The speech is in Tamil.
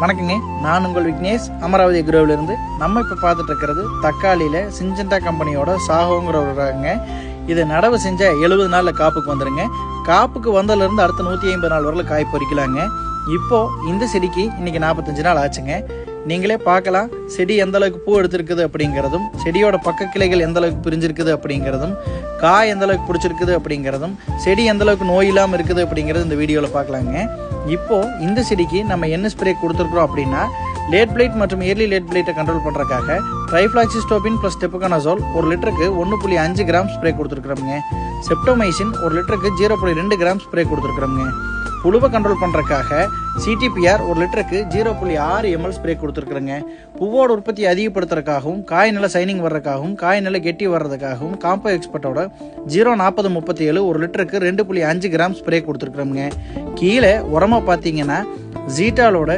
வணக்கங்க, நான் உங்கள் விக்னேஷ் அமராவதி குரோவிலிருந்து. நம்ம இப்போ பார்த்துட்டு இருக்கிறது தக்காளியில் சிஞ்சண்டா கம்பெனியோட சாகோங்கிற ஒரு ரகங்க. இது நடவு செஞ்ச 70 நாளில் காப்புக்கு வந்துடுங்க. காப்புக்கு வந்ததுலேருந்து அடுத்த 150 நாள் வரல காய் பறிக்கலாங்க. இப்போது இந்த செடிக்கு இன்றைக்கி 45 நாள் ஆச்சுங்க. நீங்களே பார்க்கலாம் செடி எந்த அளவுக்கு பூ எடுத்திருக்குது அப்படிங்கிறதும், செடியோட பக்க கிளைகள் எந்த அளவுக்கு பிரிஞ்சிருக்குது அப்படிங்கிறதும், காய் எந்த அளவுக்கு பிடிச்சிருக்குது அப்படிங்கிறதும், செடி எந்த அளவுக்கு நோய் இல்லாமல் இருக்குது அப்படிங்கிறது இந்த வீடியோவில் பார்க்கலாங்க. இப்போது இந்த செடிக்கு நம்ம என்ன ஸ்ப்ரே கொடுத்துருக்குறோம் அப்படின்னா, லேட் பிளைட் மற்றும் இயர்லி லேட் பிளைட்டை கண்ட்ரோல் பண்ணுறதுக்காக ட்ரைஃப்ளாக்சிஸ்டோபின் ப்ளஸ் டெப்புகானசோல் 1 லிட்டருக்கு 1.5 கிராம் ஸ்ப்ரே கொடுத்துருக்குறோங்க. செப்டோமைசின் 1 லிட்டருக்கு 0.2 கிராம் ஸ்ப்ரே கொடுத்துருக்குறோங்க. புழுவை கண்ட்ரோல் பண்ணுறதுக்காக CTPR 1 லிட்டருக்கு 0.6 ml ஸ்ப்ரே கொடுத்துருக்குறேங்க. பூவோட உற்பத்தி அதிகப்படுத்துறதுக்காகவும், காய் நல்லா சைனிங் வர்றதுக்காகவும், காய் நல்லா கெட்டி வர்றதுக்காகவும் காம்போ எக்ஸ்பர்ட்டோட 0.4037 1 லிட்டருக்கு 2.5 கிராம் ஸ்ப்ரே கொடுத்துருக்குறோங்க. கீழே உரமாக பார்த்தீங்கன்னா ஜீட்டாலோட